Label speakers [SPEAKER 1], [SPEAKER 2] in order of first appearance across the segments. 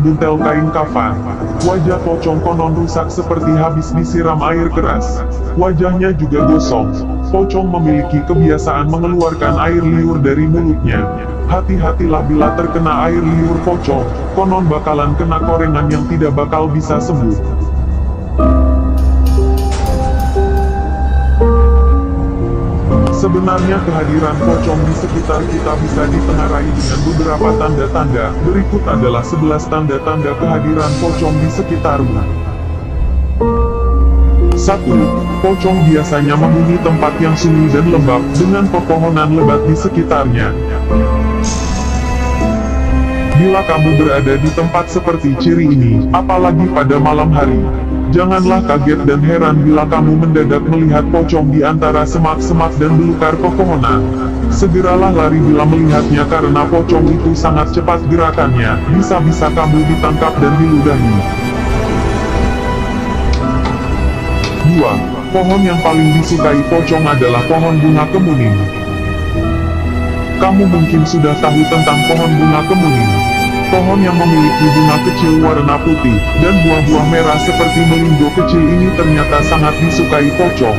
[SPEAKER 1] buntel kain kafan. Wajah pocong konon rusak seperti habis disiram air keras. Wajahnya juga gosong. Pocong memiliki kebiasaan mengeluarkan air liur dari mulutnya. Hati-hatilah bila terkena air liur pocong, konon bakalan kena korengan yang tidak bakal bisa sembuh. Sebenarnya kehadiran pocong di sekitar kita bisa ditengarai dengan beberapa tanda-tanda. Berikut adalah 11 tanda-tanda kehadiran pocong di sekitarmu. 1. Pocong biasanya menghuni tempat yang sunyi dan lembab, dengan pepohonan lebat di sekitarnya. Bila kamu berada di tempat seperti ciri ini, apalagi pada malam hari, janganlah kaget dan heran bila kamu mendadak melihat pocong di antara semak-semak dan belukar pepohonan. Segeralah lari bila melihatnya karena pocong itu sangat cepat gerakannya, bisa-bisa kamu ditangkap dan diludahi. 2. Pohon yang paling disukai pocong adalah pohon bunga kemuning. Kamu mungkin sudah tahu tentang pohon bunga kemuning. Pohon yang memiliki bunga kecil warna putih, dan buah-buah merah seperti melinjo kecil ini ternyata sangat disukai pocong.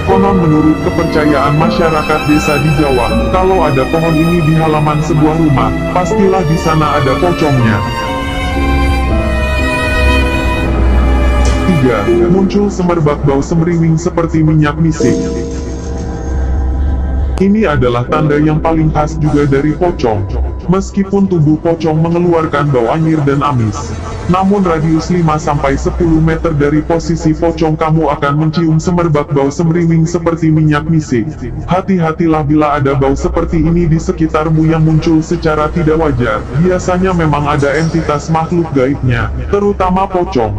[SPEAKER 1] Konon menurut kepercayaan masyarakat desa di Jawa, kalau ada pohon ini di halaman sebuah rumah, pastilah di sana ada pocongnya. 3. Muncul semerbak bau semriwing seperti minyak misik. Ini adalah tanda yang paling khas juga dari pocong. Meskipun tubuh pocong mengeluarkan bau anyir dan amis, namun radius 5-10 meter dari posisi pocong kamu akan mencium semerbak bau semriwing seperti minyak misik. Hati-hatilah bila ada bau seperti ini di sekitarmu yang muncul secara tidak wajar. Biasanya memang ada entitas makhluk gaibnya, terutama pocong.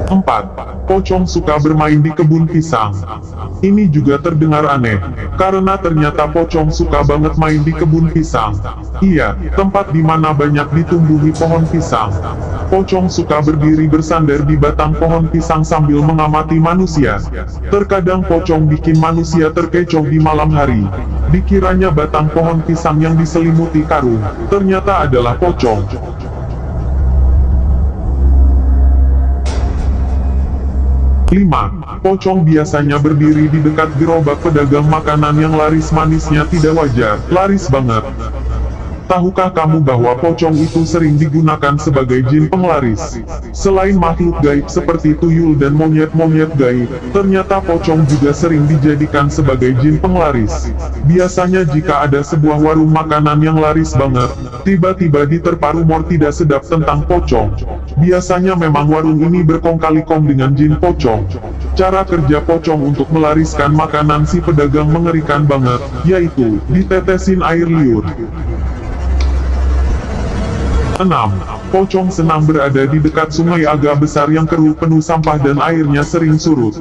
[SPEAKER 1] 4. Pocong suka bermain di kebun pisang. Ini juga terdengar aneh, karena ternyata pocong suka banget main di kebun pisang. Iya, tempat di mana banyak ditumbuhi pohon pisang. Pocong suka berdiri bersandar di batang pohon pisang sambil mengamati manusia. Terkadang pocong bikin manusia terkecoh di malam hari. Dikiranya batang pohon pisang yang diselimuti karung, ternyata adalah pocong. 5. Pocong biasanya berdiri di dekat gerobak pedagang makanan yang laris manisnya tidak wajar, laris banget. Tahukah kamu bahwa pocong itu sering digunakan sebagai jin penglaris? Selain makhluk gaib seperti tuyul dan monyet-monyet gaib, ternyata pocong juga sering dijadikan sebagai jin penglaris. Biasanya jika ada sebuah warung makanan yang laris banget, tiba-tiba diterpa rumor tidak sedap tentang pocong. Biasanya memang warung ini berkong kali kong dengan jin pocong. Cara kerja pocong untuk melariskan makanan si pedagang mengerikan banget, yaitu ditetesin air liur. 6. Pocong senang berada di dekat sungai agak besar yang keruh penuh sampah dan airnya sering surut.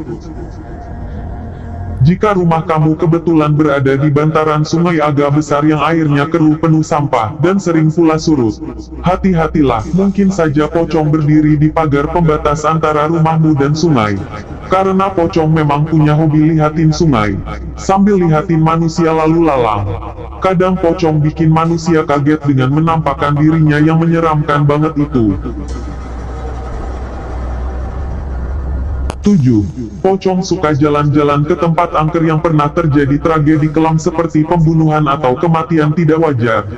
[SPEAKER 1] Jika rumah kamu kebetulan berada di bantaran sungai agak besar yang airnya keruh penuh sampah dan sering pula surut, hati-hatilah, mungkin saja pocong berdiri di pagar pembatas antara rumahmu dan sungai. Karena pocong memang punya hobi lihatin sungai, sambil lihatin manusia lalu lalang. Kadang pocong bikin manusia kaget dengan menampakkan dirinya yang menyeramkan banget itu. 7. Pocong suka jalan-jalan ke tempat angker yang pernah terjadi tragedi kelam seperti pembunuhan atau kematian tidak wajar.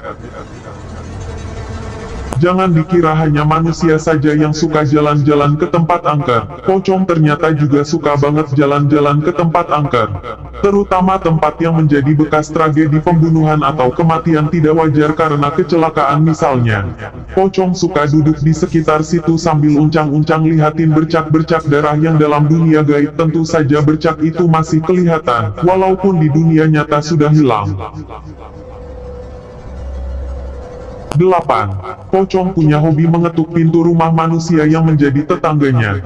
[SPEAKER 1] Jangan dikira hanya manusia saja yang suka jalan-jalan ke tempat angker. Pocong ternyata juga suka banget jalan-jalan ke tempat angker. Terutama tempat yang menjadi bekas tragedi pembunuhan atau kematian tidak wajar karena kecelakaan misalnya. Pocong suka duduk di sekitar situ sambil uncang-uncang lihatin bercak-bercak darah yang dalam dunia gaib tentu saja bercak itu masih kelihatan, walaupun di dunia nyata sudah hilang. 8. Pocong punya hobi mengetuk pintu rumah manusia yang menjadi tetangganya.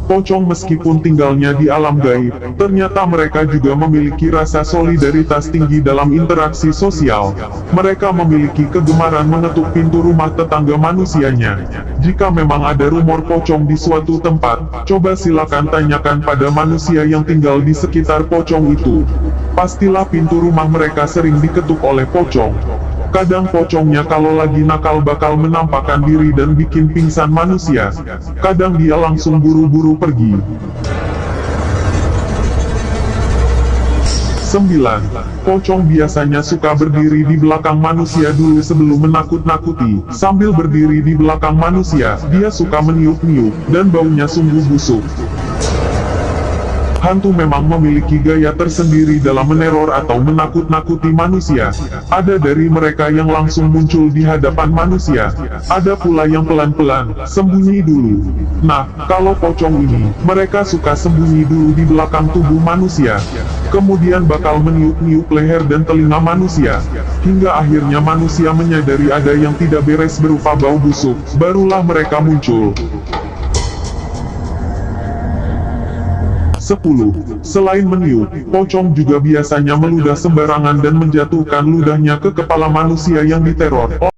[SPEAKER 1] Pocong meskipun tinggalnya di alam gaib, ternyata mereka juga memiliki rasa solidaritas tinggi dalam interaksi sosial. Mereka memiliki kegemaran mengetuk pintu rumah tetangga manusianya. Jika memang ada rumor pocong di suatu tempat, coba silakan tanyakan pada manusia yang tinggal di sekitar pocong itu. Pastilah pintu rumah mereka sering diketuk oleh pocong. Kadang pocongnya kalau lagi nakal bakal menampakkan diri dan bikin pingsan manusia. Kadang dia langsung buru-buru pergi. 9. Pocong biasanya suka berdiri di belakang manusia dulu sebelum menakut-nakuti. Sambil berdiri di belakang manusia, dia suka meniup-niup, dan baunya sungguh busuk. Hantu memang memiliki gaya tersendiri dalam meneror atau menakut-nakuti manusia. Ada dari mereka yang langsung muncul di hadapan manusia. Ada pula yang pelan-pelan, sembunyi dulu. Nah, kalau pocong ini, mereka suka sembunyi dulu di belakang tubuh manusia. Kemudian bakal meniup-niup leher dan telinga manusia. Hingga akhirnya manusia menyadari ada yang tidak beres berupa bau busuk, barulah mereka muncul. 10. Selain meniup, pocong juga biasanya meludah sembarangan dan menjatuhkan ludahnya ke kepala manusia yang diteror.